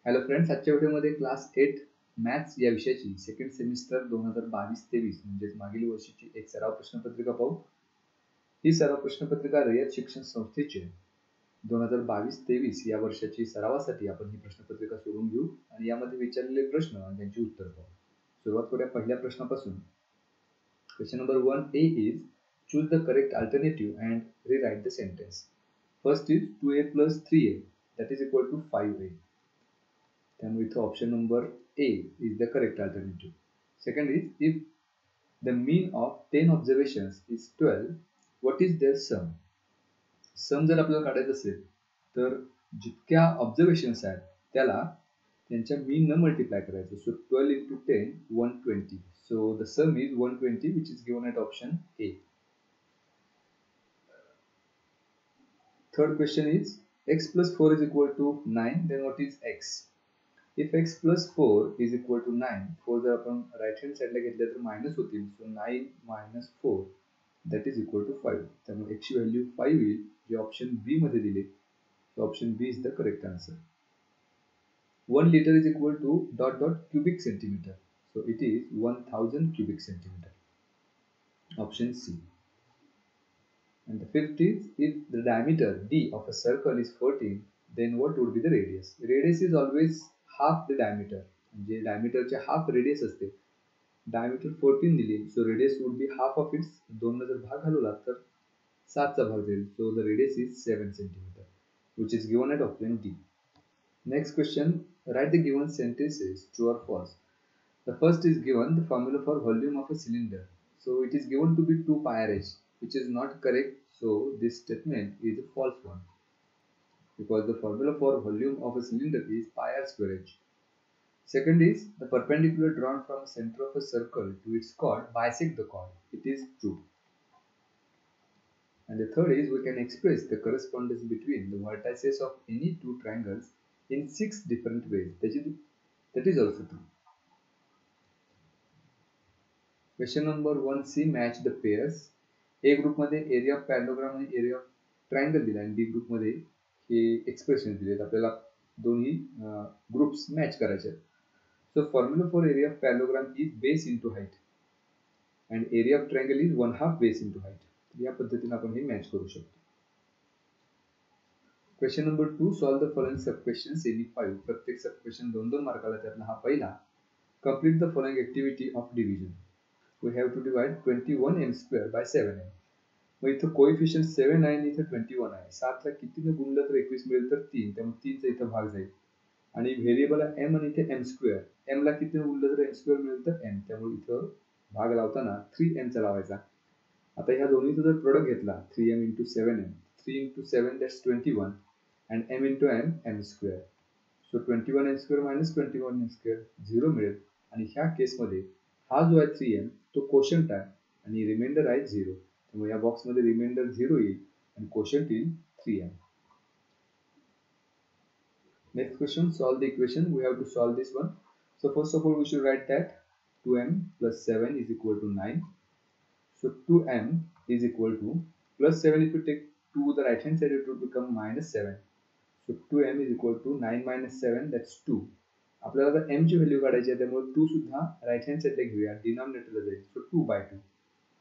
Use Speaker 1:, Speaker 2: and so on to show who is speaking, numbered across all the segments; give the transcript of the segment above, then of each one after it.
Speaker 1: Hello friends, आजच्या व्हिडिओमध्ये class 8 maths या विषयाची सेकंड सेमिस्टर 2022-23 म्हणजेच मागील वर्षीची एक सराव प्रश्नपत्रिका पाहू. ही सराव प्रश्नपत्रिका रयत शिक्षण संस्थेची 2022-23 या वर्षाची सरावासाठी आपण ही प्रश्नपत्रिका सोडून घेऊ आणि यामध्ये विचारलेले प्रश्न आणि त्यांची उत्तर पाहू. सुरुवात करूया पहिल्या प्रश्नापासून. Question number 1A is choose the correct alternative and rewrite the sentence. First is 2A plus 3A that is equal to 5A. त्यामुळे इथं option number A is the correct alternative. Second is if the mean of 10 observations is 12 what is their sum. Sum जर आपल्याला काढायचं असेल तर जितक्या observations आहेत त्याला त्यांच्या मीन न मल्टिप्लाय करायचं. So 12 into 10 120. So the some is 120 which is given at option A. Third question is x plus 4 is equal to 9, then what is x? If x plus 4 is equal to 9, 4 जर आपण right hand साइडला घेतलं तर minus होतील. So 9 minus 4 that is equal to 5. त्यामुळे x ची value 5 येईल, जे ऑप्शन बी मध्ये दिले. So option B is the correct answer. 1 liter is equal to dot dot cubic centimeter. So it is 1000 cubic centimeter. Option C. And the fifth is if the diameter d of a circle is 14, then what would be the radius? Radius is always half the diameter. म्हणजे डायमीटरचे half radius असते. Diameter 14 दिली, so radius would be half of its. 2 ने जर भाग घालवला तर 7 चा भाग जाईल. So the radius is 7 centimetre which is given at option D. Next question, write the given sentences true or false. The first is given the formula for volume of a cylinder. So it is given to be 2 pi r h, which is not correct. So this statement is a false one, because the formula for volume of a cylinder is pi r square h. Second is the perpendicular drawn from the center of a circle to its chord bisect the chord. It is true. And the third is we can express the correspondence between the vertices of any two triangles in 6 different ways. That is also true. Question number 1C, match the pairs. A group मध्ये area of parallelogram आणि area of triangle दिला आणि बी group मध्ये हे expression दिलेत. आपल्याला दोन्ही groups match करायचे. So formula for area of parallelogram is base into height and area of triangle is 1/2 base into height. या पद्धतीने आपण हे मॅच करू शकतो. Question number 2, solve the following sub questions in 5. प्रत्येक सब क्वेश्चन 2-2 मार्काला, त्यातला हा पहिला. Complete the following activity of division. We have to divide 21m² by 7m. मग इथं कोएफिशियंट 7 आहे आणि इथं 21 आहे. 7 ला कितीने गुणलं तर 21 मिळेल तर 3, त्यामुळे 3 चा इथं भाग जाईल. आणि व्हेरिएबल आहे m आणि इथे m². m ला कितीने गुणलं तर m² मिळेल तर m, त्यामुळे इथं भाग लावताना 3m चा लावायचा. आता ह्या दोन्हीचा जर प्रोडक्ट घेतला 3m into 7m, 3 into 7 that's 21 and m into m m². So 21m² minus 21m² 0 मिळेल. आणि ह्या केसमध्ये हा जो आहे 3m तो कोशंट आहे आणि रिमाइंडर आहे 0, त्यामुळे या बॉक्समध्ये रिमाइंडर 0 येईल आणि कोशंट येईल 3m. Next question, solve the equation. We have to solve this one. So first of all we should write that 2m plus 7 is equal to 9. So 2m is equal to plus 7, if you take 2 to the right hand side it will become minus 7. So 2m is equal to 9 minus 7 that's 2. आपल्याला आता m ची value काढायची आहे, त्यामुळे 2 सुद्धा right hand साइडला घेऊया. डिनॉमिनेटरला जाईल. सो 2/2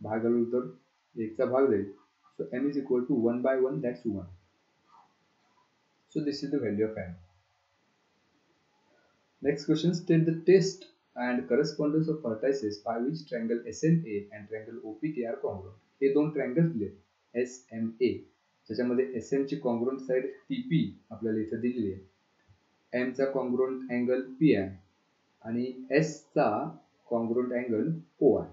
Speaker 1: भाग घालू तर 1 चा भाग जाईल. So m is equal to 1/1 that's 1. So this is the value of m. Next question, state the test and correspondence of vertices by which triangle SMA and triangle OPT are congruent. हे दोन triangles दिलेत SMA, ज्याच्यामध्ये SM ची congruent side TP आपल्याला इथे दिलेली आहे. M चा कॉन्ग्रुएंट अँगल P आहे आणि S चा कॉन्ग्रुएंट अँगल O आहे.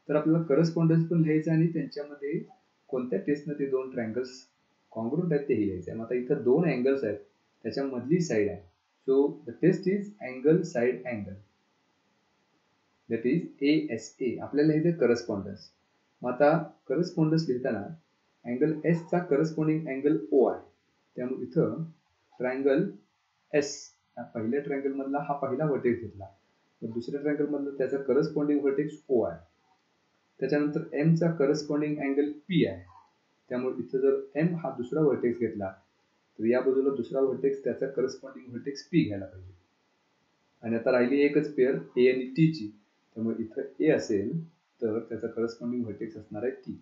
Speaker 1: तर आपल्याला करस्पॉन्डन्स पण लिहायचं आणि त्यांच्यामध्ये कोणत्या टेस्टने ते दोन ट्रायंगल्स कॉन्ग्रुएंट आहेत तेही लिहायचं आहे. मग आता इथं दोन अँगल्स आहेत, त्याच्यामधली साइड आहे. So the test is angle side angle, that is ASA. आपल्याला इथे करस्पॉन्डन्स. मग आता करस्पॉन्डन्स लिहिताना अँगल S चा करस्पॉन्डिंग अँगल O आहे, त्यामुळे इथं ट्रायंगल S पहिल्या ट्रायंगल मधला हा पहिला व्हर्टेक्स घेतला, तर दुसऱ्या ट्रायंगल मधला त्याचा करस्पॉन्डिंग व्हर्टेक्स O आहे. त्याच्यानंतर M चा करस्पॉन्डिंग अँगल P आहे, त्यामुळे इथं जर M हा दुसरा व्हर्टेक्स घेतला तर या बाजूला दुसरा व्हर्टेक्स त्याचा करस्पॉन्डिंग व्हर्टेक्स P घ्यायला पाहिजे. आणि आता राहिली एकच पेअर ए आणि टी ची, त्यामुळे इथं ए असेल तर त्याचा करस्पॉन्डिंग व्हर्टेक्स असणार आहे टी.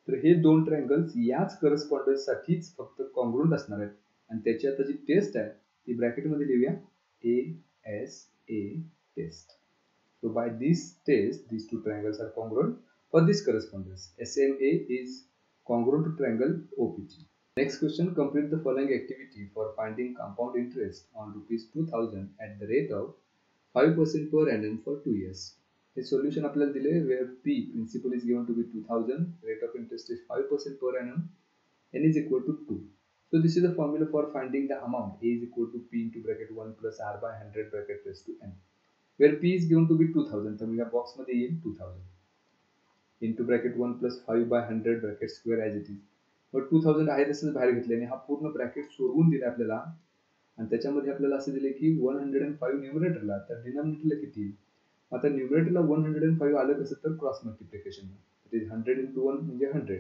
Speaker 1: तर हे दोन ट्रायंगल्स याच करस्पॉन्डन्स साठीच फक्त कॉन्ग्रुएंट असणार आहेत आणि त्याची आता जी टेस्ट आहे ती ब्रॅकेटमध्ये लिहूया ASA test. So by this test, these two triangles are congruent for this correspondence. SMA is congruent to triangle OPG. Next question, complete the following activity for finding compound interest on rupees 2000 at the rate of 5% per annum for 2 years. The solution आपल्याला दिले where P principal is given to be 2000, rate of interest is 5% per annum, n is equal to 2. So this is the formula for finding the amount. A is equal to P into bracket 1 plus R by 100 bracket raised to n. Where P is given to be 2000, तर या box मध्ये येईल 2000 into bracket 1 plus 5 by 100 bracket square as it is. मग 2000 आहे तसंच बाहेर घेतल्याने हा पूर्ण ब्रॅकेट सोडवून दिला आपल्याला आणि त्याच्यामध्ये आपल्याला असं दिले की 105 न्यूमरेटरला, तर डिनॉमिनेटरला किती? आता न्यूमरेटरला 105 आलं कसं तर cross multiplication, it is 100 into 1 म्हणजे 100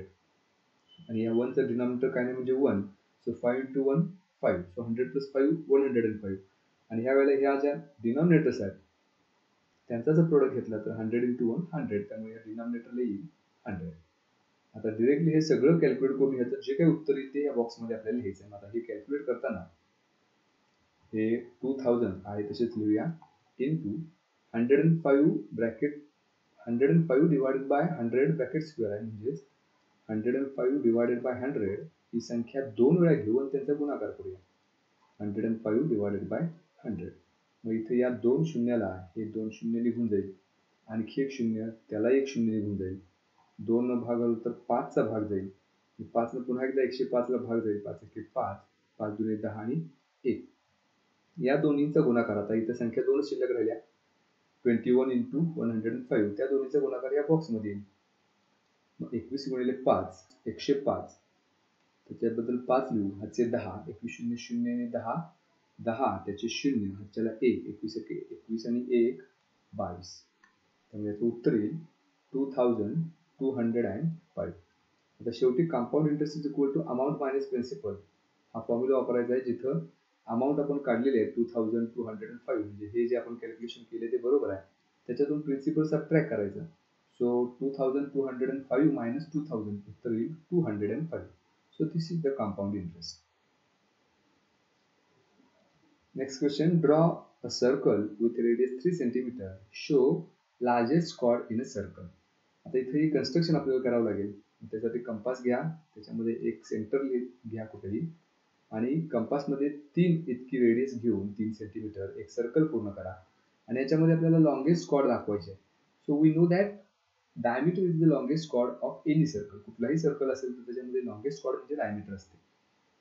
Speaker 1: आणि या 1 चं डिनॉमिनेटर काय नाही म्हणजे 1, सो 5 into 1 5, सो 100 plus 5 105 आणि ह्या वेळेला ह्या ज्या डिनॉमिनेटर्स आहेत त्यांचा जर प्रोडक्ट घेतला तर 100 into 1 100, त्यामुळे या डिनॉमिनेटरला येईल 100. आता डायरेक्टली हे सगळं कॅल्क्युलेट करून ह्याचं जे काही उत्तर येईल ते या बॉक्समध्ये आपल्याला लिहायचं आहे. आता हे कॅल्क्युलेट करताना हे 2000 आहे तसेच लिहूया into 105 bracket 105 divided by 100 bracket square आहे, म्हणजे 105 डिवाइडेड बाय 100 ही संख्या दोन वेळा घेऊ आणि त्यांचा गुणाकार करूया. 105 डिवाइडेड बाय 100, मग इथे या दोन शून्याला हे दोन शून्य निघून जाईल, आणखी एक शून्य त्याला एक शून्य निघून जाईल, 2 न भाग आलो तर 5 चा भाग जाईल, 5 न पुन्हा एकदा 105 ला भाग जाईल, 5 1 5, 5 2 10 आणि 1 या दोन्हीचा गुणाकार. आता इथे संख्या दोन शिल्लक राहिल्या 21 into 105, त्या दोन्हीचा गुणाकार या बॉक्स मध्ये येईल. मग 21 गुणिले 5 105, त्याच्याबद्दल 5 लिहू, हातचे 10, 21 शून्य शून्य आणि 10 10, त्याचे शून्य, हातच्याला 1, 21 21 आणि 1 22, त्यामुळे याचं उत्तर येईल 2205. आता शेवटी compound interest is equal to amount minus principal हा फॉर्म्युला वापरायचा आहे, जिथं अमाऊंट आपण काढलेले आहे 2205, म्हणजे हे जे आपण कॅल्क्युलेशन केले ते बरोबर आहे, त्याच्यातून प्रिन्सिपल सबट्रॅक्ट करायचं. सो 2205 मायनस 2000 उत्तर येईल 205. So this is the compound interest. Next question, draw a circle with radius 3 cm. Show largest chord in a circle. आता इथे ही कन्स्ट्रक्शन आपल्याला करावं लागेल. त्यासाठी कंपास घ्या, त्याच्यामध्ये एक सेंटर घ्या कुठेही आणि कंपास मध्ये 3 इतकी रेडियस घेऊन 3 सेंटीमीटर एक सर्कल पूर्ण करा आणि याच्यामध्ये आपल्याला लॉंगेस्ट कॉर्ड दाखवायचे. So we know that diameter is the longest chord of any circle. कुठलाही सर्कल असेल तर त्याच्यामध्ये लॉंगेस्ट कॉर्ड म्हणजे डायमीटर असते.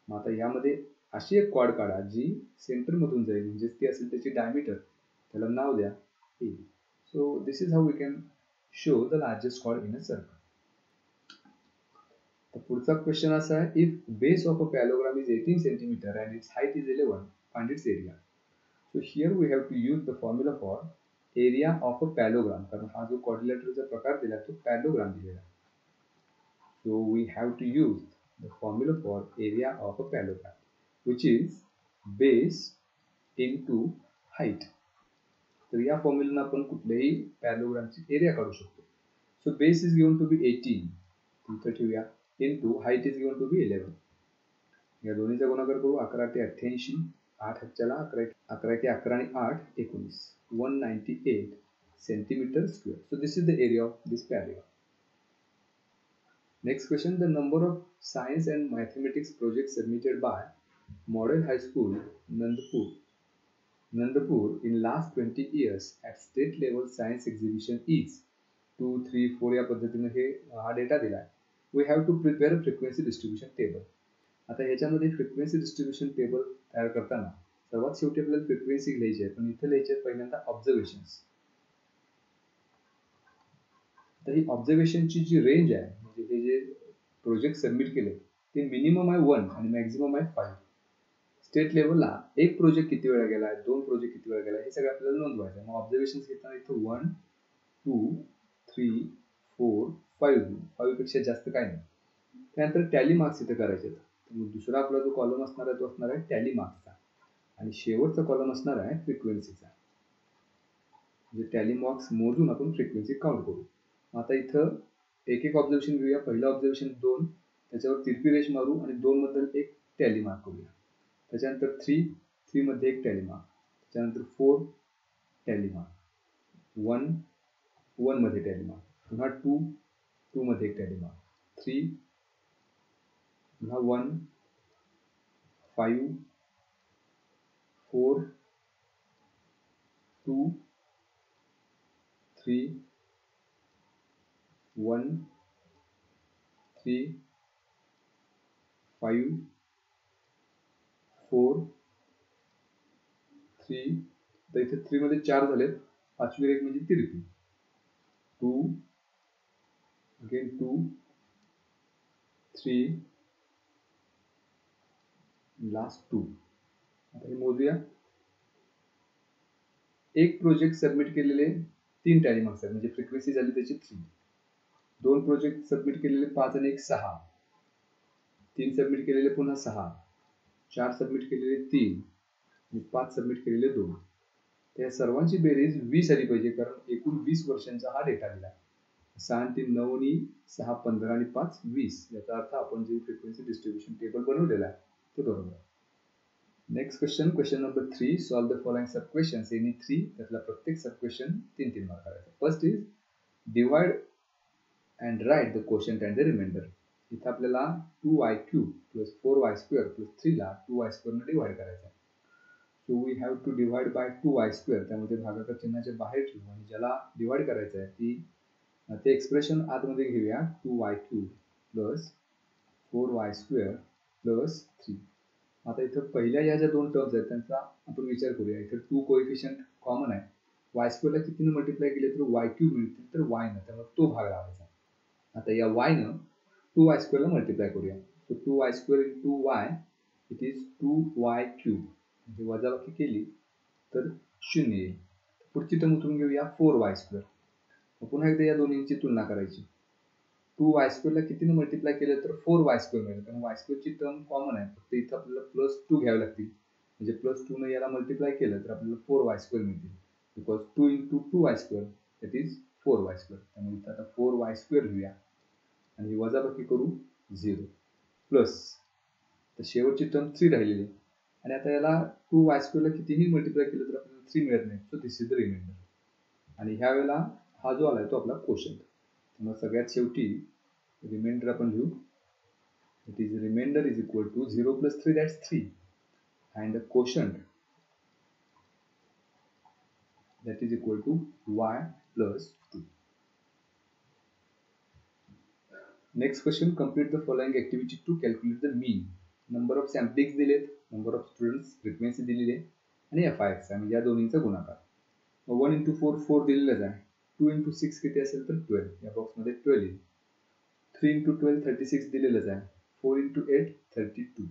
Speaker 1: मग आता यामध्ये अशी एक कॉर्ड काढा जी सेंटर मधून जाईल, म्हणजे ती असेल त्याची डायमीटर, त्याला नाव द्या A. So this is how we can show the largest chord in a circle. तर पुढचा क्वेश्चन असा आहे, if base of a parallelogram is 18 centimetre and its height is 11, find its area. So here we have to use the formula for area of a parallelogram, कारण हा जो क्वाड्रिलॅटरलचा प्रकार दिला तो पॅलोग्राम दिलेला. So we have to use the formula for area of a parallelogram which is base into height. तर या फॉर्म्युलाने आपण कुठल्याही पॅलोग्रामची एरिया काढू शकतो. So base is given to be 18, इथे ठेवूया, into height is given to be 11. या दोन्हीचा गुणाकार करू, 11 ते 88, 8 हातच्याला 11 के 11 आणि 8 19, 198 centimetre square. So this is the area of this parallelogram. Next question, the number of science and mathematics projects submitted by Model High School, Nandapur in last 20 years at state level science exhibition is 2, 3, 4 या पद्धतीने हे हा data दिलाय. We have to prepare a frequency distribution table. आता ह्याच्यामध्ये frequency distribution table तयार करताना सर्वात शेवटी आपल्याला फ्रिक्वेन्सी घ्यायची आहे, पण इथे लिहायचे पहिल्यांदा ऑब्झर्वेशन्स. तर ही ऑब्झर्वेशनची जी रेंज आहे, म्हणजे हे जे प्रोजेक्ट सबमिट केले ते मिनिमम आहे 1 आणि मॅक्झिमम आहे 5. स्टेट लेवलला एक प्रोजेक्ट किती वेळा गेला, 2 प्रोजेक्ट किती वेळा गेला, हे सगळं आपल्याला नोंदवायचं आहे. मग ऑब्झर्वेशन्स घेताना इथं 1, 2, 3, 4, 5 पेक्षा जास्त काय नाही. त्यानंतर टॅली मार्क्स इथे करायचे. मग दुसरा आपला जो कॉलम असणार आहे तो असणार आहे टॅली मार्क्सचा आणि शेवटचा कॉलम असणार आहे फ्रिक्वेन्सीचा. म्हणजे टॅली मार्क्स मोजून आपण फ्रिक्वेन्सी काउंट करू. आता इथं एक एक ऑब्झर्वेशन घेऊया. पहिलं ऑब्झर्वेशन 2, त्याच्यावर तिरपी रेष मारू आणि 2 मधून एक टॅली मार्क करूया. त्याच्यानंतर 3 मध्ये एक टॅली मार्क, त्याच्यानंतर 4 टॅली मार्क, 1 मध्ये टॅली मार्क, पुन्हा 2 मध्ये एक टॅली मार्क, 3, पुन्हा 1, 5, 4, 2, 3, 1, 3, 5, 4, 3. तर इथे 3 मध्ये 4 झालेत. पाचवी रेख म्हणजे तिरपी. 2, अगेन 2, 3, लास्ट 2. आता हे मोजूया. एक प्रोजेक्ट सबमिट केलेले 3 टॅली मार्क्स आहेत, म्हणजे फ्रिक्वेन्सी झाली त्याची 3. 2 प्रोजेक्ट सबमिट केलेले 5 आणि 1 6. 3 सबमिट केलेले पुन्हा 6. 4 सबमिट केलेले 3 आणि 5 सबमिट केलेले 2. त्या सर्वांची बेरीज 20 आली पाहिजे, कारण एकूण 20 वर्षांचा हा डेटा दिला. 6 आणि 3 9 आणि 6 15 आणि 5 20. याचा अर्थ आपण जे फ्रिक्वेन्सी डिस्ट्रीब्युशन टेबल बनवलेला आहे ते बरोबर आहे. Next question, question number 3. Solve the following sub questions. Any 3. त्यातला प्रत्येक सब क्वेश्चन 3 मार्क करायचा. First is divide and write the quotient and the remainder. इथं आपल्याला 2y³ प्लस 4y² प्लस 3 ला 2y² ने डिवाइड करायचा. So we have to divide by 2y². त्यामध्ये भागाकार चिन्हाच्या बाहेर ठेवू आणि ज्याला डिवाइड करायचं आहे ते एक्सप्रेशन आतमध्ये घेऊया. 2y³ plus 4y² plus 3. आता इथं पहिल्या या ज्या दोन टर्म्स आहेत त्यांचा आपण विचार करूया. इथं 2 कोएफिशियंट कॉमन आहे. y² ला कितीने मल्टिप्लाय केले तर y³ मिळतील, तर y न, त्यामुळे तो भाग लावायचा. आता या y न 2y² ला मल्टिप्लाय करूया. So 2y² into y it is 2y³. म्हणजे वजाबाकी केली तर 0 येईल. पुढची टर्म उतरून घेऊया 4y². पुन्हा एकदा या दोन्हींची तुलना करायची. 2y² ला कितीने मल्टिप्लाय केलं तर 4y² मिळेल, कारण y² ची टर्म कॉमन आहे. फक्त इथं आपल्याला प्लस 2 घ्यावे लागतील. म्हणजे प्लस 2 ने याला मल्टिप्लाय केलं तर आपल्याला 4y² मिळतील. Because 2 into 2y² that is 4y². त्यामुळे इथं आता 4y² लिहूया आणि वजाबाकी करू 0 प्लस. तर शेवटची टर्म 3 राहिलेली आणि आता याला 2y² ला कितीही मल्टिप्लाय केलं तर आपल्याला 3 मिळत नाही. So this is the remainder. आणि ह्या वेळेला हा जो आलाय तो आपला क्वोशंट. मग सगळ्यात शेवटी रिमाइंडर आपण लिहू. It is remainder is equal to 0 plus 3 that's 3 and quotient that is equal to y plus 2. Next question, complete the following activity to calculate the mean. Number of samplings दिलेत, number of students, frequency दिलेली आहे आणि FIX म्हणजे या दोन्हीचा गुणाकार. 1 into 4 4 दिलेलाच आहे. 2 into 6 किती असेल तर 12. या बॉक्समध्ये 12 येईल. 3 into 12 36 दिलेलंच आहे. 4 into 8 32.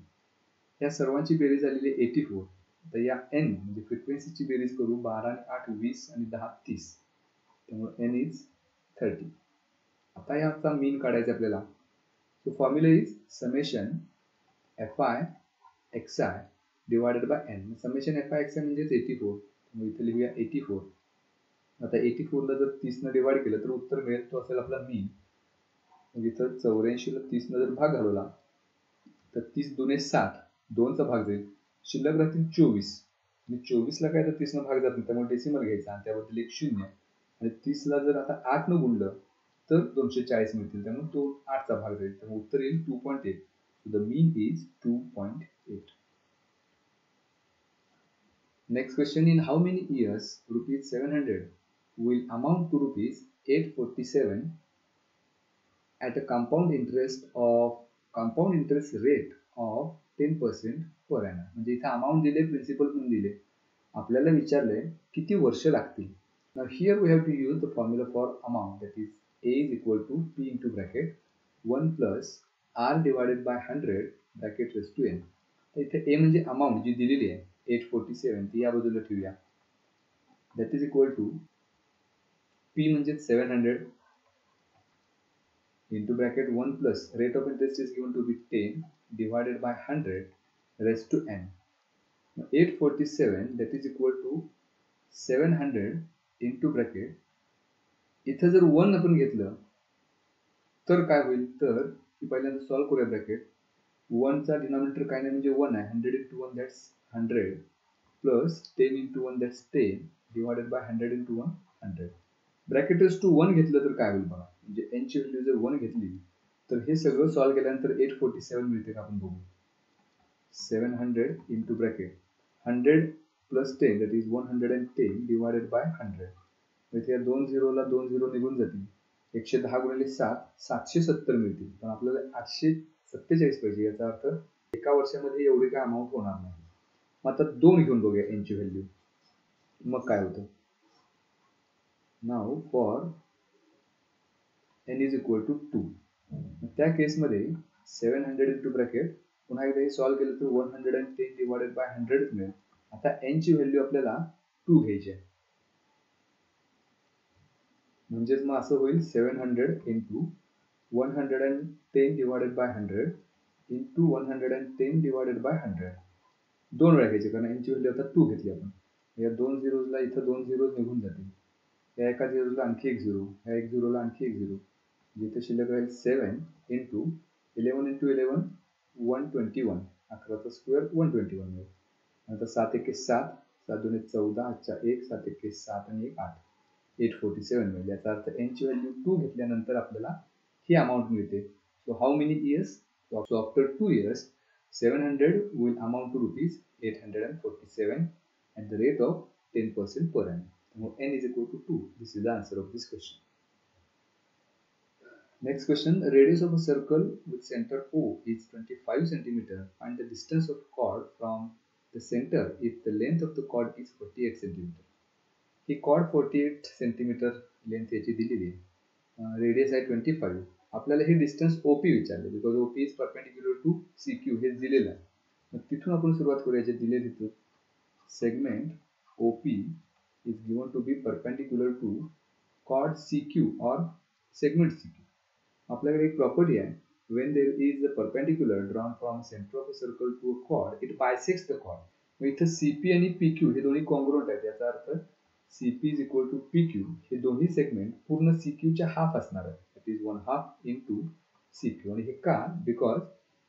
Speaker 1: या सर्वांची बेरीज आलेली 84. तर या n म्हणजे फ्रिक्वेन्सीची बेरीज करू. 12 आणि 8 20 आणि 10 30. त्यामुळे n इज 30. आता याचा मीन काढायचा आपल्याला. So formula is summation fi xi divided by n. Summation fi xi म्हणजे 84. मग इथे लिहूया 84. आता 84 ला जर 30 ने डिवाइड केलं तर उत्तर मिळेल तो असेल आपला मीन. मग इथं 84 ला 30 ने जर भाग घालवला तर 30 दुने 7, 2 चा भाग जाईल, शिल्लक राहतील 24. आणि 24 ला काय तर 30 न भाग जात नाही, त्यामुळे डेसिमल घ्यायचा आणि त्याबद्दल एक 0. आणि 30 ला जर आता 8 न गुणलं तर 240 मिळतील, त्यामुळे तो 8 चा भाग जाईल, त्यामुळे उत्तर येईल 2.8. The mean is 2.8. Next question, in how many years ₹700 will amount to ₹847 at a compound interest rate of 10% per annum. म्हणजे इथे अमाऊंट दिले, प्रिन्सिपल पण दिले, आपल्याला विचारले किती वर्ष लागतील. Now here we have to use the formula for amount, that is A is equal to P into bracket 1 plus R divided by 100 bracket raised to n. तर इथे A म्हणजे अमाऊंट जी दिलेली आहे 847 ती या बाजूला ठेवूया. that is equal to P म्हणजे 700 into bracket 1 plus rate of interest is given to be 10 divided by 100 raised to n. Now 847 that is equal to 700 into bracket इथं जर 1 आपण घेतलं तर काय होईल, तर की पहिल्यांदा सॉल्व्ह करूया ब्रॅकेट. 1 चा डिनॉमिनेटर काय नाही म्हणजे 1 आहे. 100 into 1 that's 100 plus 10 into 1 that's 10 divided by 100 into 1 100. Bracket is to 1 घेतलं तर काय होईल बघा, म्हणजे n ची व्हॅल्यू जर 1 घेतली तर हे सगळं सॉल्व्ह केल्यानंतर 847 मिळते का आपण बघू. 700 into bracket 100 plus 10 that is 110 divided by 100. इथे 2 झिरोला 2 झिरो निघून जातील. 110 गुणिले 7 770 मिळतील. पण आपल्याला 847 पाहिजे. याचा अर्थ एका वर्षामध्ये एवढी काय अमाऊंट होणार नाही. मग आता 2 घेऊन बघूया n ची व्हॅल्यू. मग काय होतं, now for n is equal to 2. त्या केसमध्ये 700 into ब्रॅकेट पुन्हा एकदा हे सॉल्व्ह केलं तर 110 डिवाइडेड बाय 100 मिळेल. आता n ची व्हॅल्यू आपल्याला 2 घ्यायची आहे. म्हणजेच मग असं होईल 700 into 110 divided by 100 into 110 divided by 100. 2 वेळा घ्यायचे कारण n ची व्हॅल्यू आता 2 घेतली आपण. या 2 झिरोजला इथं 2 झिरोज निघून जातील. या एका झिरोला आणखी एक झिरो, या एक झिरोला आणखी एक झिरो. जिथे शिल्लक राहील 7 into 11 into 11 121. 11चा स्क्वेअर 121 मिळेल. नंतर 7 1 7, 7 2 14, अच्छा 1, 7 1 7 आणि 1 8. 847 मिळेल. याचा अर्थ n ची व्हॅल्यू 2 घेतल्यानंतर आपल्याला ही अमाऊंट मिळते. So how many years? So after 2 years 700 will amount to rupees 847 at the rate of 10% per annum. N is equal to 2. This is the answer of this question. Next question, radius of a circle with center O is 25 centimeter. Find the distance of chord from the center if the length of the chord is 48 centimeter. ही chord 48 centimeter length याची दिलेली आहे. Radius आहे 25. आपल्याला हे distance OP विचारले because OP is perpendicular to CQ हे दिलेलं आहे. मग तिथून आपण सुरुवात करूया. जे दिले तिथं segment OP is given to be perpendicular to chord CQ or segment CQ. आपल्याकडे एक प्रॉपर्टी आहे, when there is a perpendicular drawn from center of a circle to a chord it bisects the chord. मग इथं CP आणि PQ हे दोन्ही congruent आहेत. याचा अर्थ CP is equal to PQ. हे दोन्ही सेगमेंट पूर्ण CQ च्या हाफ असणार आहे. That is 1/2 into CQ. आणि हे का? Because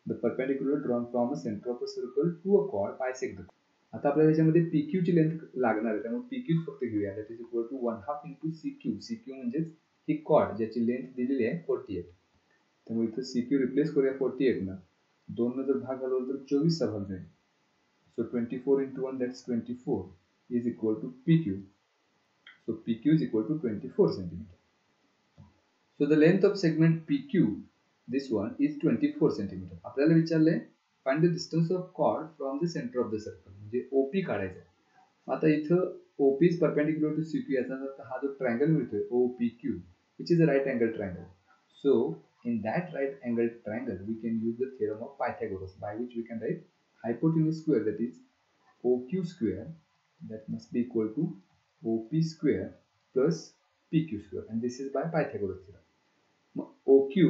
Speaker 1: the perpendicular drawn from a center of a circle to a chord bisect the chord. आता आपल्याला याच्यामध्ये PQ ची लेंथ लागणार आहे, त्यामुळे PQ फक्त घेऊया. That is equal to 1/2 into CQ. CQ म्हणजेच ही कॉर्ड ज्याची लेंथ दिलेली आहे 48. त्यामुळे इथं CQ रिप्लेस करूया 48 ना. 2 न जर भाग घालवला तर 24 चा भाग जाईल. So 24 into 1 that's 24 is equal to PQ. So PQ is equal to 24 centimeter. So the length of segment PQ, this one is 24 centimeter. आपल्याला विचारलंय find the distance of chord from the center of the circle. म्हणजे OP काढायचा आहे. आता इथं OP is perpendicular to CQ. याचा अर्थ हा जो ट्रायंगल मिळतोय OPQ which is a right angle triangle. So in that right angle triangle we can use the theorem of Pythagoras by which we can write hypotenuse square, that is OQ square, that must be equal to OP square plus PQ square, and this is by Pythagoras theorem. OQ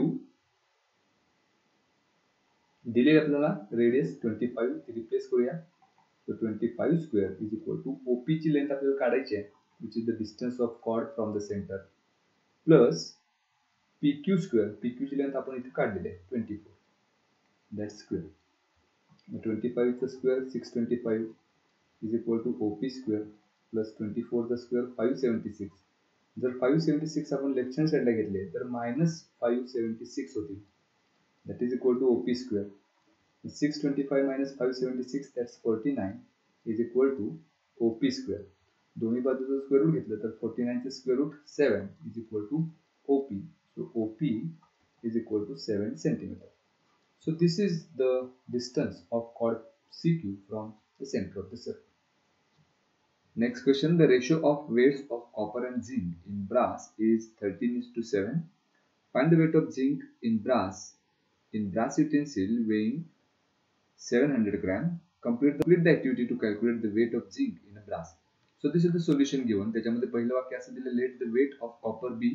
Speaker 1: दिले आपल्याला radius 25 replace करूया. So 25 square is equal to OP ची length आपल्याला काढायची आहे which is the distance of chord from the center plus PQ square. PQ ची length आपण इथे काढलेली आहे 24. That square. 25 चा square 625 is equal to OP square plus 24 चा स्क्वेअर 576. जर 576 आपण लेफ्ट हँड साइडला घेतले तर -576 होतील. That is equal to OP square. 625 minus 576 that's 49 is equal to OP square. दोन्ही बाजूचं स्क्वेअर रूट घेतलं तर 49 चे square route 7 is equal to OP. So OP is equal to 7 centimeter. So this is the distance of chord CQ from the center of the circle. Next question, the ratio of weights of copper and zinc in brass is 13:7. Find the weight of zinc in brass utensil weighing 700 gram. Complete the activity to calculate the weight of zinc in a brass. So this is the solution given. त्याच्यामध्ये पहिलं वाक्य असं दिलं, let the weight of copper be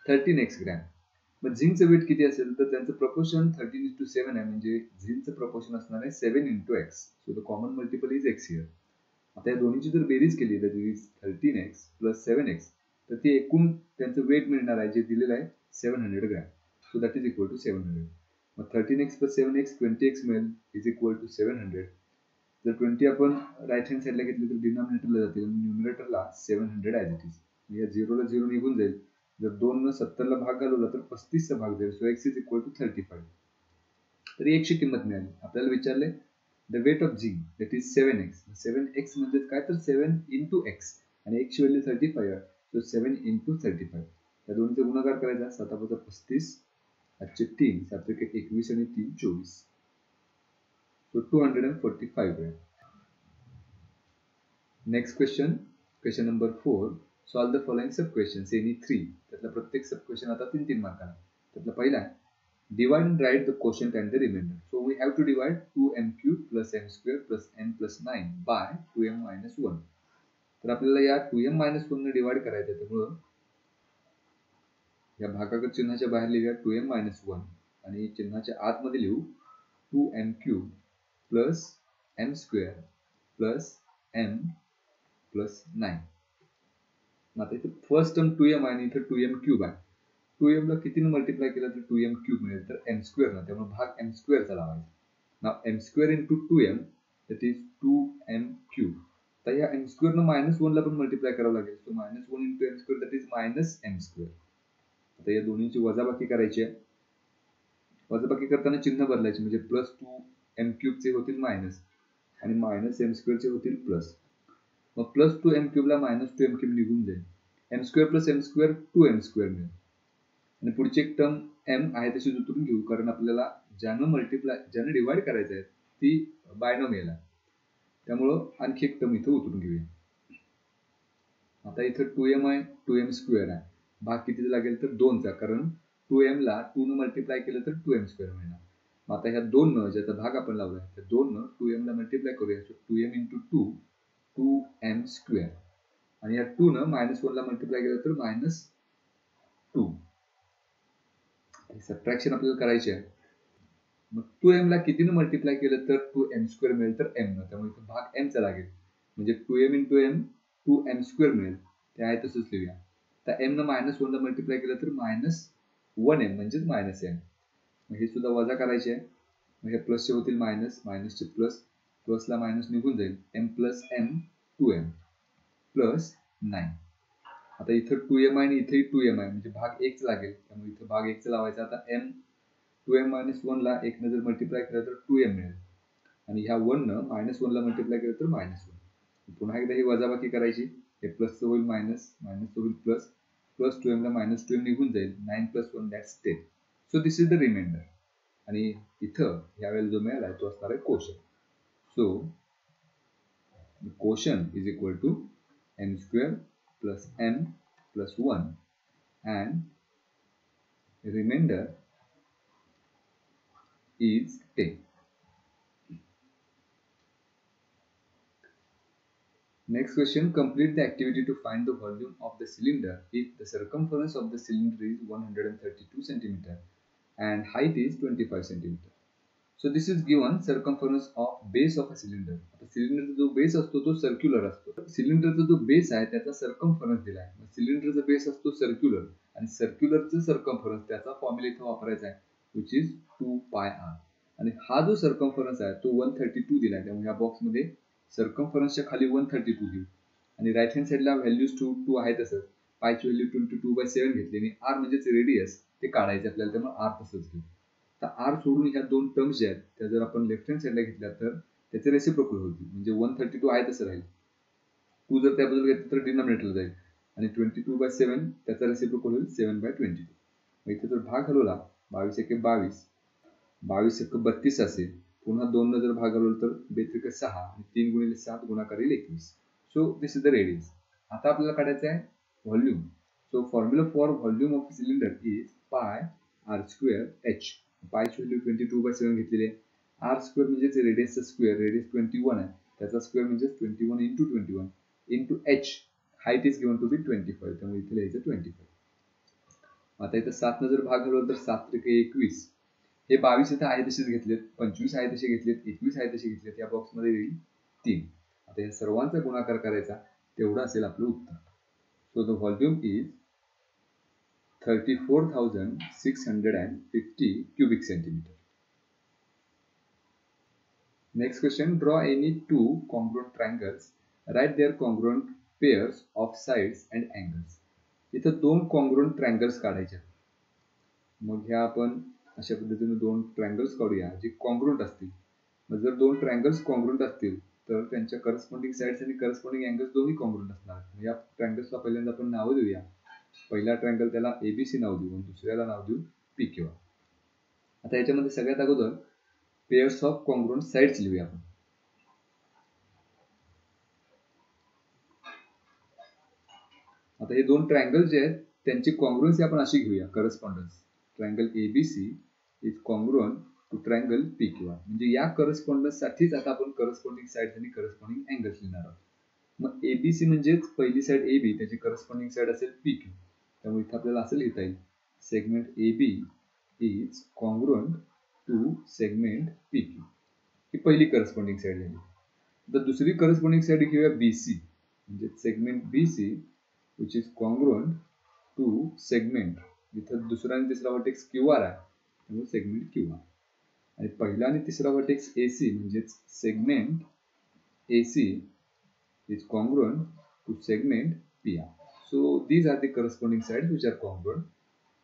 Speaker 1: 13x gram. मग झिंकचं weight किती असेल तर त्यांचं प्रपोर्शन 13:7 आहे, म्हणजे झिंकचं प्रपोर्शन असणार आहे 7 into x. So the common multiple is x here. आता या दोन्हीची जर बेरीज केली तर 13x + 7x, तर ते एकूण त्यांचं वेट मिळणार आहे जे दिलेलं आहे 700 gram. So that is equal to 700. मग 13x + 7x 20x मिळेल इज इक्वल टू 700. जर 20 आपण राईट हँड साईडला घेतली तर डिनॉमिनेटरला जातील आणि न्यूमरेटरला 700 ॲज इट इज. या 0 ला 0 निघून जाईल. जर 2 न 70 ला भाग घालवला तर 35 चा भाग जाईल. So x is equal to 35. तर x ची किंमत मिळाली. आपल्याला विचारले the weight of zinc that is 7x. 7x म्हणजे काय तर 7 into x आणि x ची व्हॅल्यू 35 आहे. So 7 into 35. या दोन्हीचा गुणाकार करायचा. 7 × 35 = 3, 7 × 21 आणि 3 = 24. So 245 grams. Next question, question number 4. Solve the following sub questions. Any 3. त्यातला प्रत्येक सब क्वेश्चन आता 3-3 मार्कांना. त्यातला पहिला आहे divide and write the quotient and the remainder. So we have to divide 2m³ + m² + n + 9 by 2m - 1. तर आपल्याला या 2m - 1 ने डिवाइड करायचं आहे. त्यामुळे या भागाकार चिन्हाच्या बाहेर लिहूया 2m - 1 आणि चिन्हाच्या आतमध्ये लिहू 2m³ + m² + m + 9. आता इथे फर्स्ट टर्म 2m आणि इथे 2m³ आहे. 2m ला कितीने मल्टिप्लाय केलं तर 2m³ मिळेल, तर m² ना, त्यामुळे भाग m² चा लावायचा. Now m² into 2m that is 2m³. तर या m² ने -1 ला पण मल्टिप्लाय करावं लागेल. So -1 into m² that is -m². आता या दोन्हीची वजाबाकी करायची आहे. वजाबाकी करताना चिन्ह बदलायचे, म्हणजे +2m³ चे होतील मायनस आणि -m² चे होतील प्लस. मग +2m³ ला -2m³ निघून जाईल. m² + m² 2m² मिळेल. आणि पुढची एक टर्म m आहे तशीच उतरून घेऊ, कारण आपल्याला ज्यानं डिवाइड करायचं आहे ती बायनॉमियल आहे. त्यामुळं आणखी एक टर्म इथं उतरून घेऊया. आता इथं 2m आहे, 2m² आहे. भाग कितीचा लागेल तर 2 चा, कारण 2m ला 2 ने मल्टिप्लाय केलं तर 2m² मिळणार. मग आता ह्या 2 न ज्याचा भाग आपण लावलाय त्या 2 न 2m ला मल्टिप्लाय करूया. सो 2m into 2 2m² आणि या 2 न -1 ला मल्टिप्लाय केलं तर -2. सबट्रॅक्शन आपल्याला करायची आहे. मग 2m ला कितीने मल्टिप्लाय केलं तर 2m² मिळेल तर m न, त्यामुळे इथे भाग m चा लागेल. म्हणजे 2m into m 2m² मिळेल. ते आहे तसंच लिहूया. तर m न -1 ला मल्टिप्लाय केलं तर -1m म्हणजेच -m. मग हे सुद्धा वजा करायचे आहे. मग हे प्लसचे होतील मायनस, मायनसचे प्लस, प्लसला मायनस निघून जाईल. m + m 2m + 9. आता इथं 2m आहे आणि इथेही 2m आहे, म्हणजे भाग 1 लागेल. त्यामुळे इथं भाग 1 लावायचा. आता m 2m - 1 ला 1 ने जर मल्टिप्लाय केलं तर 2m मिळेल आणि ह्या 1 न -1 ला मल्टिप्लाय केलं तर -1. पुन्हा एकदा ही वजाबाकी करायची. हे प्लसचं होईल मायनस, मायनसचं होईल प्लस, प्लस 2m ला -2m निघून जाईल. 9 + 1 that's 10. So this is the remainder. आणि इथं यावेळेला जो मिळाला तो असणार आहे quotient. So quotient is equal to m² + m + 1 and remainder is 10. Next question, complete the activity to find the volume of the cylinder if the circumference of the cylinder is 132 cm and height is 25 cm. So this is given circumference of base of a cylinder. आता सिलेंडरचा जो base असतो तो circular असतो. सिलेंडरचा जो base आहे त्याचा सर्कम्फरन्स दिला आहे. सिलेंडरचा बेस असतो सर्क्युलर आणि सर्क्युलरचा सर्कम्फरन्स त्याचा फॉर्म्युला इथे वापरायचा आहे, which is 2πr. आणि हा जो सर्कम्फरन्स आहे तो 132 दिला आहे. त्यामुळे या बॉक्समध्ये सर्कम्फरन्सच्या खाली 132 घेऊ आणि राईट हँड साईडला व्हॅल्यूज 2 आहे तसंच. पायची व्हॅल्यू 22/7 घेतली आणि r म्हणजेच रेडियस ते काढायचे आपल्याला, त्यामुळे r तसंच घेऊ. तर r सोडून ह्या दोन टर्म्स ज्या आहेत त्या जर आपण लेफ्ट हँड साईडला घेतल्या तर त्याचे रेसिप्रोकल होतील, म्हणजे 132 आहे तसं राहील. 2 जर त्याबद्दल घेतलं तर डिनॉमिनेटरला जाईल आणि 22/7 त्याचा रेसिप्रोकल होईल 7/22. मग इथे जर भाग घालवला 22 × 22, 22 × 32 असेल. पुन्हा 2 न जर भाग घालवला तर 2 × 6 आणि 3 × 7 गुणाकार येईल 21. So this is the radius. आता आपल्याला काढायचं आहे volume. So formula for volume of cylinder is πr²h. पायची व्हॅल्यू 22/7 घेतलेली आहे. r² म्हणजेच रेडियसचा स्क्वेअर, रेडियस 21 आहे त्याचा स्क्वेअर म्हणजेच 21 × 21 into h. Height is given to be 25, त्यामुळे इथे लिहायचं 25. आता इथं 7 न जर भाग घालवला तर 7 × 21. हे 22 इथं आहे तसेच घेतलेत, 25 आहे तसे घेतलेत, 21 आहे तसे घेतलेत. या बॉक्समध्ये येईल 3. आता या सर्वांचा गुणाकार करायचा, तेवढं असेल आपलं उत्तर. So the volume is 34,650 cubic centimeter. Next question, draw any two congruent triangles. Write their congruent pairs of sides and angles. इथं दोन congruent triangles काढायचे. मग ह्या आपण अशा पद्धतीने दोन ट्रायंगल्स काढूया जे कॉन्ग्रुएंट असतील. मग जर दोन ट्रायंगल्स कॉन्ग्रुएंट असतील तर त्यांच्या करस्पॉन्डिंग साइड्स आणि करस्पॉन्डिंग अँगल्स दोन्ही कॉन्ग्रुएंट असणार. या ट्रायंगल्सला पहिल्यांदा आपण नाव देऊया. पहिला ट्रायंगल त्याला ABC नाव देऊ आणि दुसऱ्याला नाव देऊ PQ. आता याच्यामध्ये सगळ्यात अगोदर पेयर्स ऑफ कॉन्ग्रुएंट साइड्स लिहूया आपण. आता हे दोन ट्रायंगल जे आहेत त्यांची कॉन्ग्रुएन्सी आपण अशी घेऊया, correspondence. Triangle ABC is congruent to triangle PQ. म्हणजे या करस्पॉन्डन्स साठीच आता आपण करस्पॉन्डिंग साइड्स आणि करस्पॉन्डिंग अँगल्स लिहिणार आहोत. मग ABC म्हणजेच पहिली साइड AB, त्याची करस्पॉन्डिंग साइड असेल PQ. त्यामुळे इथे आपल्याला असं लिहिता येईल, segment AB is congruent to segment PQ. ही पहिली करस्पॉन्डिंग साइड झाली. तर दुसरी करस्पॉन्डिंग साइड घेऊया BC, म्हणजे segment BC which is congruent to segment. इथं दुसरा आणि तिसरा वर्टेक्स QR आहे, त्यामुळे सेगमेंट QR. आणि पहिला आणि तिसरा वर्टेक्स AC म्हणजेच segment AC is congruent to segment PR. So these are the corresponding sides which are congruent.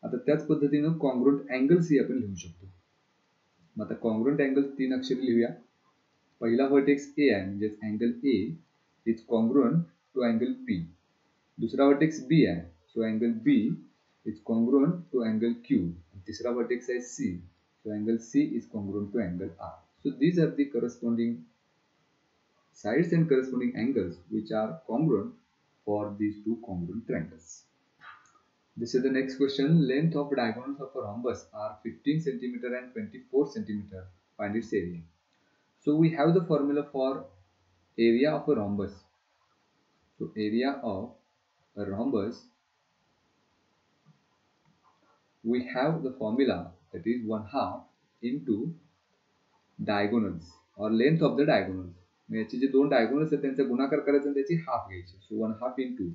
Speaker 1: आता त्याच पद्धतीने congruent angles ही आपण लिहू शकतो. मग आता congruent angles तीन अक्षरी लिहूया. पहिला वर्टेक्स A आहे, म्हणजे angle A is congruent to angle P. दूसरा वर्टेक्स B आहे, so angle B is congruent to angle Q. तीसरा वर्टेक्स आहे C, so angle C is congruent to angle R. So these are the corresponding sides and corresponding angles which are congruent for these two congruent triangles. This is the next question. Length of diagonals of a rhombus are 15 cm and 24 cm. Find its area. So we have the formula for area of a rhombus. So area of a rhombus, we have the formula that is 1/2 into diagonals or length of the diagonals. याचे जे दोन diagonals आहेत त्यांचा गुणाकार करायचा आणि त्याची half घ्यायची. So 1/2 into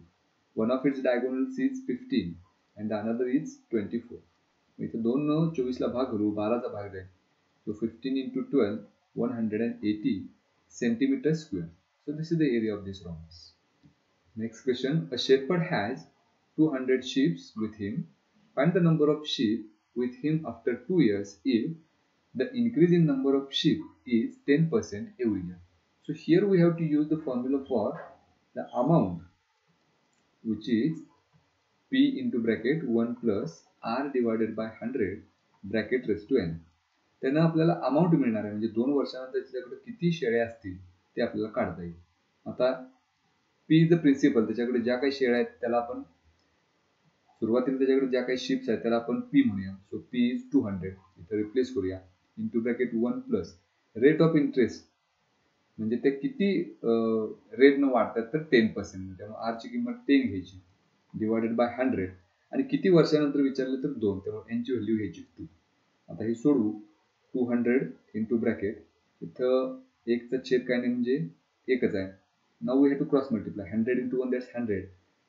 Speaker 1: one of its diagonals is 15 and the another is 24. इथे 2 न 24 ला भाग करू, 12 चा भाग जाईल. So 15 into 12, 180 centimeter square. So this is the area of this rhombus. Next question, a shepherd has 200 sheep with him. Find the number of sheep with him after 2 years if the increase in number of sheep is 10% every year. So here we have to use the formula for the amount, which is P into bracket 1 plus R divided by 100 bracket raised to n. त्यांना आपल्याला amount मिळणार आहे, म्हणजे 2 वर्षानंतर त्याच्याकडे किती शेळ्या असतील ते आपल्याला काढता येईल. आता P इज द प्रिन्सिपल, त्याच्याकडे ज्या काही शेळ्या आहेत त्याला आपण सुरुवातीला त्याच्याकडे ज्या काही शिप्स आहेत त्याला आपण P म्हणूया. सो P इज 200, इथे रिप्लेस करूया. Into bracket 1 plus rate of interest, म्हणजे ते किती रेट न वाढतात तर 10%. त्यामुळे R ची किंमत 10 घ्यायची डिवायडेड बाय 100 आणि किती वर्षानंतर विचारले तर 2, त्यामुळे n ची व्हॅल्यू घ्यायची 2. आता हे सोडवू. 200 इंटू ब्रॅकेट, इथं 1 चा छेद काय नाही म्हणजे 1च आहे. Now we have to cross multiply. 100 into 1, that's 100,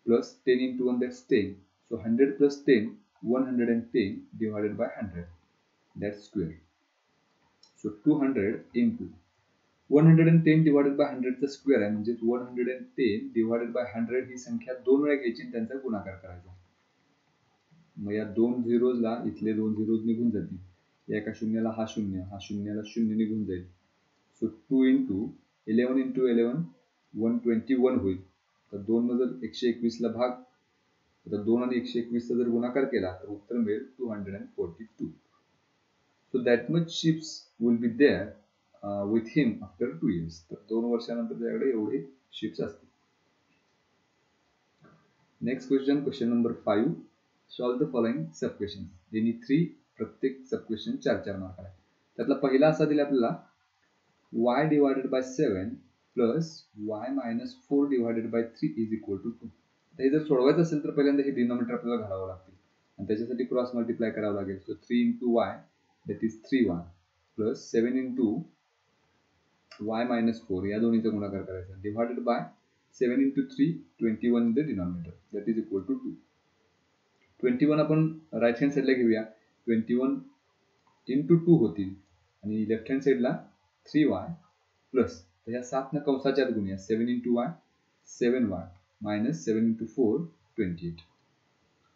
Speaker 1: plus 10 into 1, that's 10. So 100 plus 10, 110 divided by 100, that's square. So 200 into 110 divided by 100 चा स्क्वेअर आहे, म्हणजे 110 divided by 100 ही संख्या 2 वेळा घ्यायची आणि त्यांचा गुणाकार करायचा. मग या 2 झिरोजला इथले 2 झिरोज निघून जातील. या एका शून्याला हा शून्य, हा शून्याला शून्य निघून जाईल. सो 2 into 11 into 11, 121 होईल. तर 2 न जर 121 ला भाग, तर 2 आणि 121 चा जर गुणाकार केला तर उत्तर मिळेल 242. So that much ships will be there with him after 2 years. तर 2 वर्षानंतर त्याकडे एवढे शिप्स असतील. Next question, question number 5. Solve the following sub question. Any 3, प्रत्येक सब क्वेश्चन 4 मार्क आहे. त्यातला पहिला असा दिला आपल्याला, y divided by 7 plus y minus 4 divided by 3 is equal to 2. हे जर सोडवायचं असेल तर पहिल्यांदा हे डिनॉमिनेटर आपल्याला घालावं लागतील आणि त्याच्यासाठी क्रॉस मल्टिप्लाय करावं लागेल. So 3 into y, that is 3y, plus 7 into y minus 4 या दोन्हीचा गुणाकार करायचा divided by 7 into 3 21 in the denominator that is equal to 2. 21 आपण राईट हँड साईडला घेऊया 21 into 2 होतील आणि लेफ्ट हँड साईडला 3y प्लस तर ह्या 7 न कंसाच्या आत गुणूया 7 into y 7y minus 7 into 4 28.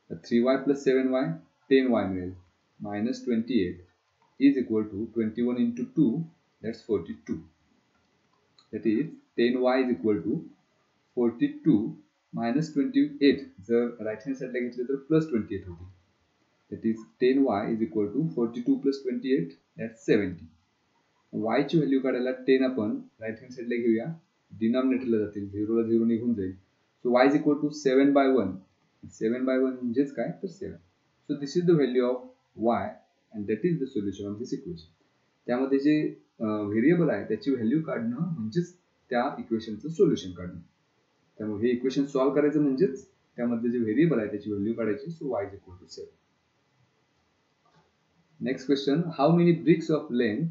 Speaker 1: तर 3y plus 7y 10y मिळेल minus 28 is equal to 21 into 2 that's 42. That is 10y is equal to 42 minus 28 जर right hand side ला घेतले तर plus 28 होतील. That is 10y is equal to 42 plus 28 that's 70. y ची value काढायला 10 आपण right hand side ला घेऊया डिनॉमिनेटरला जातील 0 ला 0 निघून जाईल. So y is equal to 7 by 1. 7 by 1 म्हणजेच काय तर 7. So this is the value of y and that is the solution of this equation. त्यामध्ये जे व्हेरिएबल आहे त्याची व्हॅल्यू काढणं म्हणजेच त्या इक्वेशनचं सोल्युशन काढणं. त्यामुळे हे इक्वेशन सॉल्व्ह करायचं म्हणजेच त्यामध्ये जे व्हेरिएबल आहे त्याची व्हॅल्यू काढायची. So y is equal to 7. Next question, how many bricks of length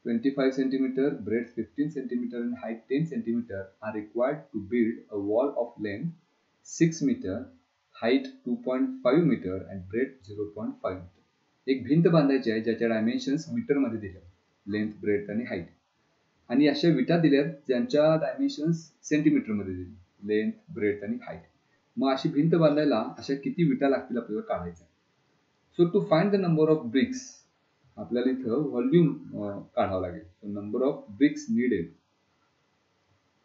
Speaker 1: 25 cm, breadth 15 cm and height 10 cm are required to build a wall of length 6 meter, height 2.5 meter and breadth 0.5 meter. एक भिंत बांधायची आहे ज्याच्या dimensions metre मध्ये दिल्या length breadth आणि height आणि अशा विटा दिल्यात ज्यांच्या डायमेन्शन्स सेंटीमीटर मध्ये दिले लेंथ ब्रेथ आणि हाईट. मग अशी भिंत बांधायला अशा किती विटा लागतील आपल्याला काढायचं. So to find the number of bricks आपल्याला इथं व्हॉल्यूम काढावं लागेल. So number of bricks needed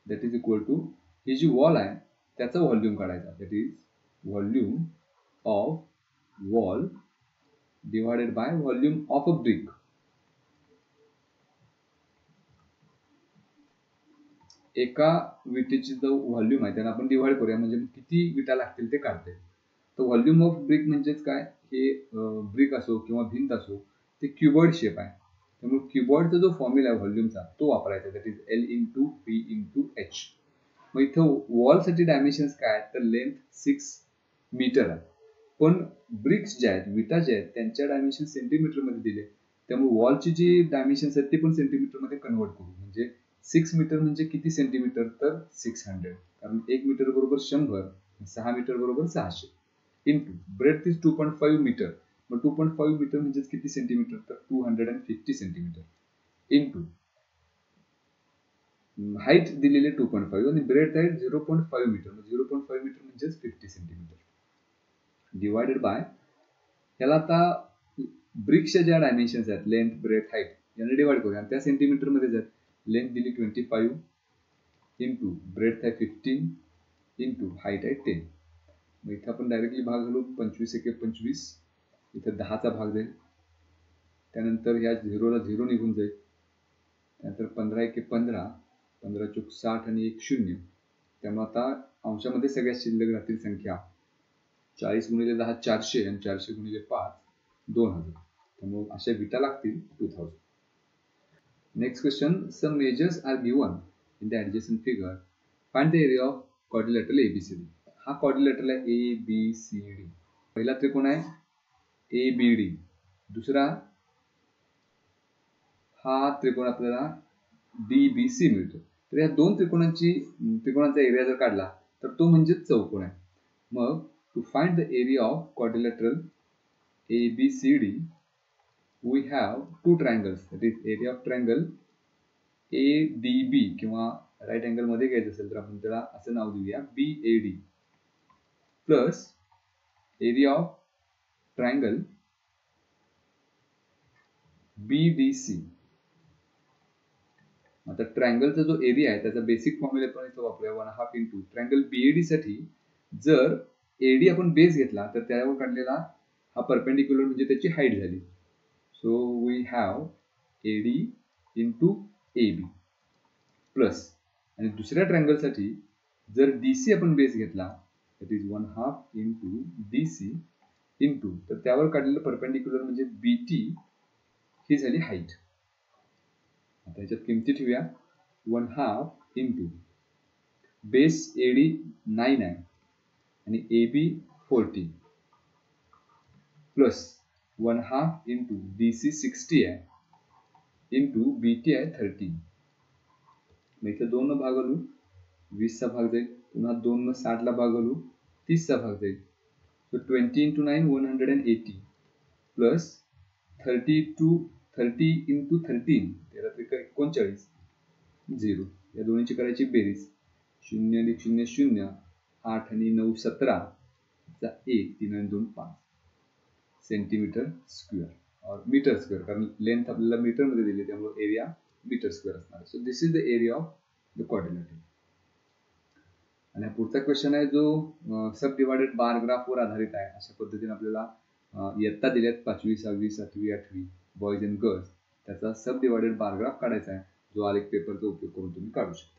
Speaker 1: that is equal to ही जी वॉल आहे त्याचा व्हॉल्यूम काढायचा that is volume of wall divided by volume of a brick. एका विटेची जो व्हॉल्यूम आहे त्याला आपण डिवाइड करूया म्हणजे किती विटा लागतील ते काढते. तर व्हॉल्यूम ऑफ ब्रिक म्हणजेच काय हे ब्रिक असो किंवा भिंत असो ते क्युबॉइड शेप आहे त्यामुळे क्युबॉइडचा जो फॉर्म्युला आहे व्हॉल्यूमचा तो वापरायचा that is L into P into H. मग इथं वॉलसाठी डायमेन्शन्स काय तर लेंथ 6 मीटर आहे पण ब्रिक्स जे आहेत विटा जे आहेत त्यांच्या डायमेन्शन सेंटीमीटर मध्ये दिले त्यामुळे वॉलची जी डायमेन्शन्स आहेत ते पण सेंटीमीटर मध्ये कन्वर्ट करू म्हणजे 6 मीटर म्हणजे किती सेंटीमीटर तर 600 कारण 1 मीटर बरोबर 100 6 मीटर बरोबर 600 इंटू ब्रेथ इज 2.5 मीटर मग 2.5 मीटर म्हणजे किती सेंटीमीटर तर 250 सेंटीमीटर इंटू हाईट दिलेले 2.5 आणि ब्रेथ आहे 0.5 मीटर 0.5 मीटर म्हणजे 50 सेंटीमीटर डिवाइडेड बाय याला आता ब्रिक्सच्या ज्या डायमेन्शन्स आहेत लेंथ ब्रेथ हाईट यांना डिवाइड करूया त्या सेंटीमीटर मध्ये जात लेंथ दिली 25 इंटू ब्रेथ आहे 15 इंटू हाईट आहे 10. मग इथं आपण डायरेक्टली भाग घालू 25 एके 25 इथं 10 चा भाग जाईल त्यानंतर या 0 ला 0 निघून जाईल त्यानंतर 15 एके 15 15 चूक 60 आणि 1 0 त्यामुळे आता अंशामध्ये सगळ्यात शिल्लक राहतील संख्या 40 गुणिले 10 400 आणि 400 गुणिले 5 2000 त्यामुळे अशा विटा लागतील 2000. Next question some measures are given in the adjacent figure find the area of quadrilateral ABCD. हा क्वाड्रिलॅटरल आहे ABCD. पहिला त्रिकोण आहे ABD दुसरा हा त्रिकोण आपल्याला DBC मिळतो. तर या दोन त्रिकोणांचा एरिया जर काढला तर तो म्हणजे चौकोन आहे. मग to find the area of quadrilateral ABCD we have two triangles that is area of triangle ADB किंवा राईट अँगल मध्ये घ्यायचं असेल तर आपण त्याला असं नाव देऊया BAD plus area of triangle BDC. आता ट्रायंगलचा जो एरिया आहे त्याचा बेसिक फॉर्म्युला पण इथं वापरूया 1/2 इंटू ट्रायंगल BAD साठी जर AD आपण बेस घेतला तर त्यावर काढलेला हा परपेंडिक्युलर म्हणजे त्याची हाईट झाली. So we have AD into AB plus आणि दुसऱ्या ट्रायंगल साठी जर DC आपण बेस घेतला that is 1/2 into DC into तर त्यावर काढलेलं परपेंडिक्युलर म्हणजे BT ही झाली हाईट. आता याच्यात किमती ठेवूया 1/2 इंटू बेस AD 9 आहे आणि AB 40 प्लस 1/2 इंटू DC 60 आहे इंटू BT आहे 13 मग इथे 2 न भागवू 20 चा भाग जाईल, पुन्हा 2 न 60 ला भागवू 30 चा भाग जाईल. So 20 into 9 180 plus 30 into 13 39 0. या दोन्हीची करायची बेरीज 0 आणि 0 0 8 आणि 9 17 चा 1 3 आणि 2 5 सेंटीमीटर स्क्वेअर और मीटर स्क्वेअर, कारण लेंथ आपल्याला मीटर मध्ये दिली त्यामुळे एरिया मीटर स्क्वेअर असणार. So this is the area of the quadrilateral. आणि पुढचा क्वेश्चन आहे जो सब डिवायडेड बार ग्राफ वर आधारित आहे. अशा पद्धतीने आपल्याला इयत्ता दिल्यात 5वी 6वी 7वी 8वी बॉयज अँड गर्ल्स, त्याचा सब डिवायडेड बार ग्राफ काढायचा आहे, जो आलेख पेपरचा उपयोग करून तुम्ही काढू शकता.